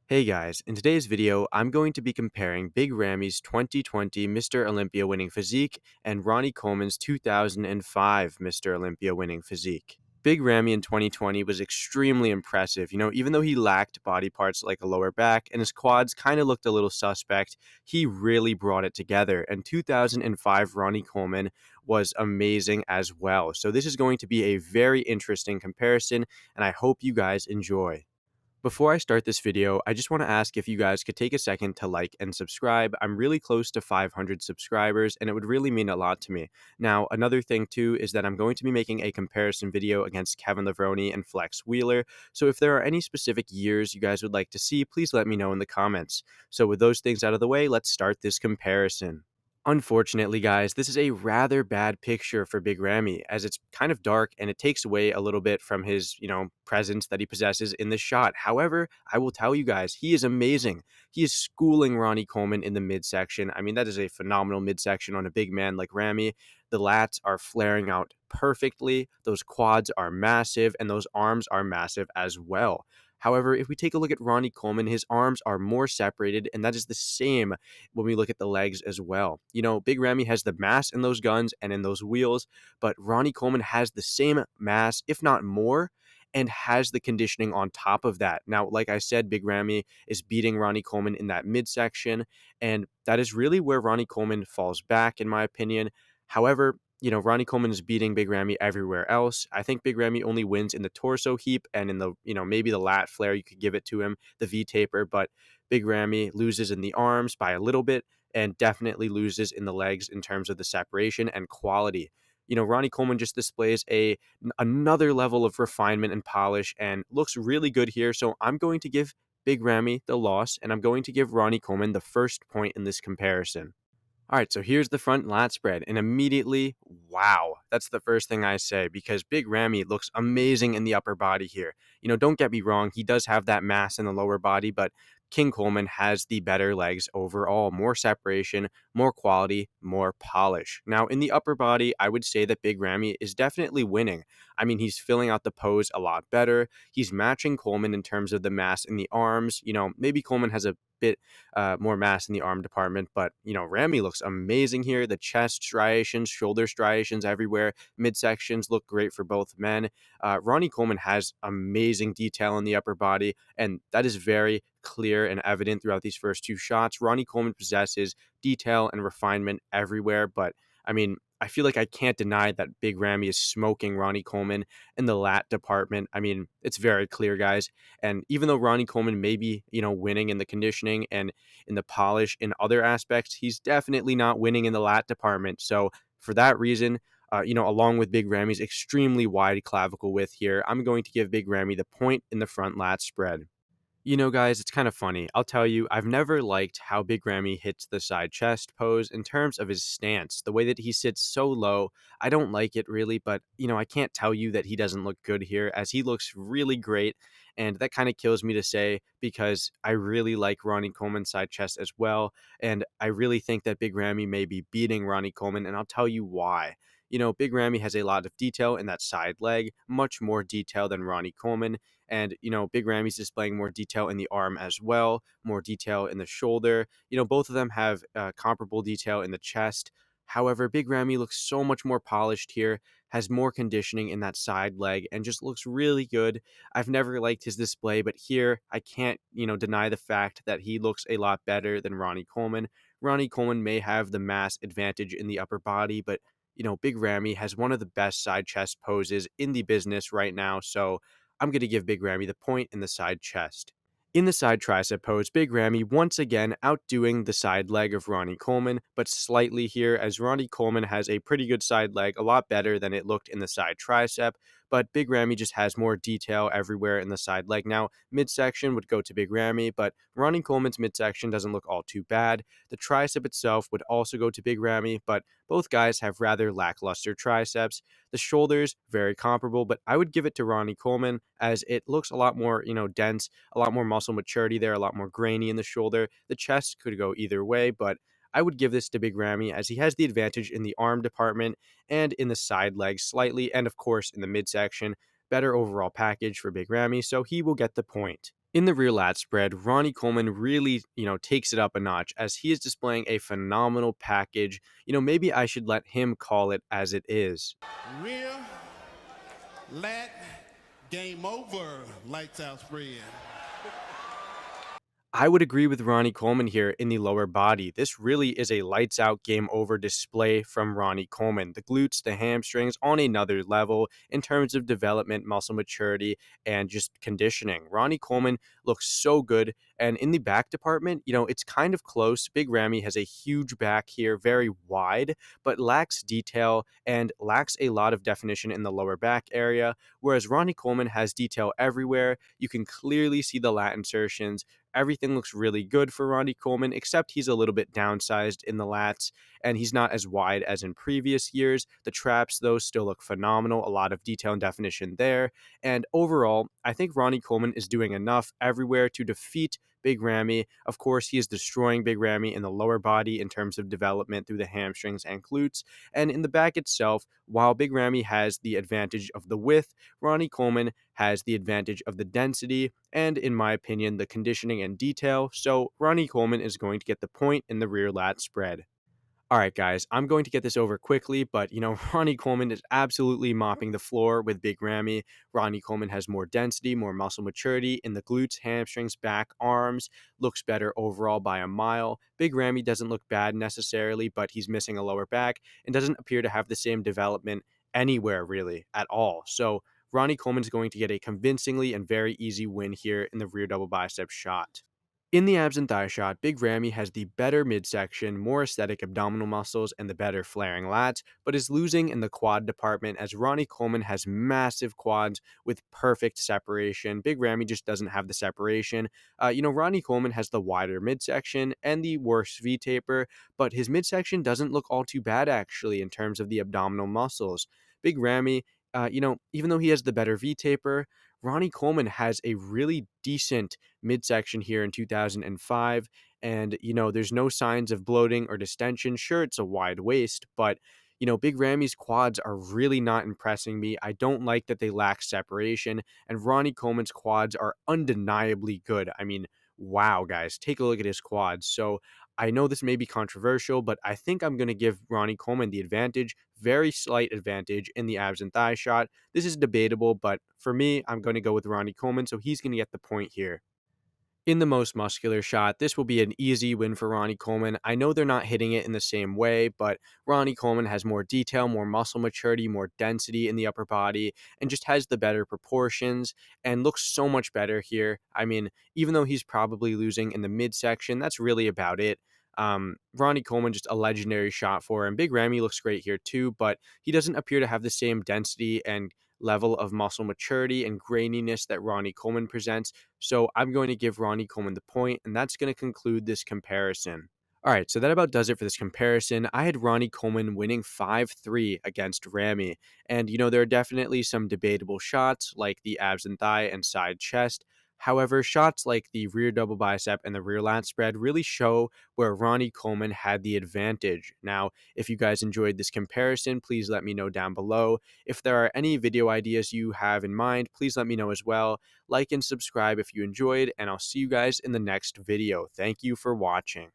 Hey guys, in today's video, I'm going to be comparing Big Ramy's 2020 Mr. Olympia winning physique and Ronnie Coleman's 2005 Mr. Olympia winning physique. Big Ramy in 2020 was extremely impressive. Even though he lacked body parts like a lower back and his quads kind of looked a little suspect, he really brought it together. And 2005 Ronnie Coleman was amazing as well. So this is going to be a very interesting comparison, and I hope you guys enjoy. Before I start this video, I just want to ask if you guys could take a second to like and subscribe. I'm really close to 500 subscribers, and it would really mean a lot to me. Now, another thing too is that I'm going to be making a comparison video against Kevin Levrone and Flex Wheeler. So if there are any specific years you guys would like to see, please let me know in the comments. So with those things out of the way, let's start this comparison. Unfortunately, guys, this is a rather bad picture for Big Ramy, as it's kind of dark and it takes away a little bit from his, presence that he possesses in the shot. However, I will tell you guys, he is amazing. He is schooling Ronnie Coleman in the midsection. I mean, that is a phenomenal midsection on a big man like Ramy. The lats are flaring out perfectly. Those quads are massive, and those arms are massive as well. However, if we take a look at Ronnie Coleman, his arms are more separated, and that is the same when we look at the legs as well. Big Ramy has the mass in those guns and in those wheels, but Ronnie Coleman has the same mass, if not more, and has the conditioning on top of that. Now, like I said, Big Ramy is beating Ronnie Coleman in that midsection, and that is really where Ronnie Coleman falls back, in my opinion. However, Ronnie Coleman is beating Big Ramy everywhere else. I think Big Ramy only wins in the torso heap and in the, maybe the lat flare, you could give it to him, the V taper, but Big Ramy loses in the arms by a little bit and definitely loses in the legs in terms of the separation and quality. Ronnie Coleman just displays another level of refinement and polish and looks really good here. So I'm going to give Big Ramy the loss, and I'm going to give Ronnie Coleman the first point in this comparison. All right, so here's the front lat spread, and immediately, wow, that's the first thing I say, because Big Ramy looks amazing in the upper body here. Don't get me wrong, he does have that mass in the lower body, but King Coleman has the better legs overall, more separation, more quality, more polish. Now, in the upper body, I would say that Big Ramy is definitely winning. I mean, he's filling out the pose a lot better. He's matching Coleman in terms of the mass in the arms. Maybe Coleman has a bit more mass in the arm department, but Ramy looks amazing here. The chest striations, shoulder striations everywhere, midsections look great for both men. Ronnie Coleman has amazing detail in the upper body, and that is very clear and evident throughout these first two shots. Ronnie Coleman possesses detail and refinement everywhere, but I mean, I feel like I can't deny that Big Ramy is smoking Ronnie Coleman in the lat department. I mean, it's very clear, guys. And even though Ronnie Coleman may be, winning in the conditioning and in the polish in other aspects, he's definitely not winning in the lat department. So for that reason, along with Big Ramy's extremely wide clavicle width here, I'm going to give Big Ramy the point in the front lat spread. Guys, it's kind of funny. I'll tell you, I've never liked how Big Ramy hits the side chest pose in terms of his stance. The way that he sits so low, I don't like it really, but, I can't tell you that he doesn't look good here, as he looks really great, and that kind of kills me to say, because I really like Ronnie Coleman's side chest as well, and I really think that Big Ramy may be beating Ronnie Coleman, and I'll tell you why. Big Ramy has a lot of detail in that side leg, much more detail than Ronnie Coleman. And, Big Ramy's displaying more detail in the arm as well, more detail in the shoulder. Both of them have comparable detail in the chest. However, Big Ramy looks so much more polished here, has more conditioning in that side leg, and just looks really good. I've never liked his display, but here I can't, deny the fact that he looks a lot better than Ronnie Coleman. Ronnie Coleman may have the mass advantage in the upper body, but Big Ramy has one of the best side chest poses in the business right now, so I'm going to give Big Ramy the point in the side chest. In the side tricep pose, Big Ramy once again outdoing the side leg of Ronnie Coleman, but slightly here, as Ronnie Coleman has a pretty good side leg, a lot better than it looked in the side tricep, but Big Ramy just has more detail everywhere in the side leg. Now, midsection would go to Big Ramy, but Ronnie Coleman's midsection doesn't look all too bad. The tricep itself would also go to Big Ramy, but both guys have rather lackluster triceps. The shoulders, very comparable, but I would give it to Ronnie Coleman, as it looks a lot more, dense, a lot more muscle maturity there, a lot more grainy in the shoulder. The chest could go either way, but I would give this to Big Ramy, as he has the advantage in the arm department and in the side legs slightly, and of course in the midsection. Better overall package for Big Ramy, so he will get the point. In the rear lat spread, Ronnie Coleman really, takes it up a notch as he is displaying a phenomenal package. Maybe I should let him call it as it is. Rear, lat, game over, lights out spread. I would agree with Ronnie Coleman here in the lower body. This really is a lights out game over display from Ronnie Coleman. The glutes, the hamstrings on another level in terms of development, muscle maturity, and just conditioning. Ronnie Coleman looks so good. And in the back department, it's kind of close. Big Ramy has a huge back here, very wide, but lacks detail and lacks a lot of definition in the lower back area. Whereas Ronnie Coleman has detail everywhere. You can clearly see the lat insertions. Everything looks really good for Ronnie Coleman, except he's a little bit downsized in the lats, and he's not as wide as in previous years. The traps, though, still look phenomenal. A lot of detail and definition there. And overall, I think Ronnie Coleman is doing enough everywhere to defeat Big Ramy. Of course, he is destroying Big Ramy in the lower body in terms of development through the hamstrings and glutes. And in the back itself, while Big Ramy has the advantage of the width, Ronnie Coleman has the advantage of the density and, in my opinion, the conditioning and detail. So Ronnie Coleman is going to get the point in the rear lat spread. All right, guys, I'm going to get this over quickly, but Ronnie Coleman is absolutely mopping the floor with Big Ramy. Ronnie Coleman has more density, more muscle maturity in the glutes, hamstrings, back, arms, looks better overall by a mile. Big Ramy doesn't look bad necessarily, but he's missing a lower back and doesn't appear to have the same development anywhere really at all. So Ronnie Coleman's going to get a convincingly and very easy win here in the rear double bicep shot. In the abs and thigh shot, Big Ramy has the better midsection, more aesthetic abdominal muscles, and the better flaring lats, but is losing in the quad department as Ronnie Coleman has massive quads with perfect separation. Big Ramy just doesn't have the separation. Ronnie Coleman has the wider midsection and the worse V taper, but his midsection doesn't look all too bad actually in terms of the abdominal muscles. Big Ramy, even though he has the better V taper, Ronnie Coleman has a really decent midsection here in 2005. And, there's no signs of bloating or distension. Sure, it's a wide waist, but, Big Ramy's quads are really not impressing me. I don't like that they lack separation. And Ronnie Coleman's quads are undeniably good. I mean, wow, guys, take a look at his quads. So I know this may be controversial, but I think I'm going to give Ronnie Coleman the advantage, very slight advantage in the abs and thigh shot. This is debatable, but for me, I'm going to go with Ronnie Coleman, so he's going to get the point here. In the most muscular shot, this will be an easy win for Ronnie Coleman. I know they're not hitting it in the same way, but Ronnie Coleman has more detail, more muscle maturity, more density in the upper body, and just has the better proportions and looks so much better here. I mean, even though he's probably losing in the midsection, that's really about it. Ronnie Coleman, just a legendary shot for him. Big Ramy looks great here too, but he doesn't appear to have the same density and level of muscle maturity and graininess that Ronnie Coleman presents. So I'm going to give Ronnie Coleman the point, and that's going to conclude this comparison. All right, so that about does it for this comparison. I had Ronnie Coleman winning 5-3 against Ramy. And, there are definitely some debatable shots like the abs and thigh and side chest. However, shots like the rear double bicep and the rear lat spread really show where Ronnie Coleman had the advantage. Now, if you guys enjoyed this comparison, please let me know down below. If there are any video ideas you have in mind, please let me know as well. Like and subscribe if you enjoyed, and I'll see you guys in the next video. Thank you for watching.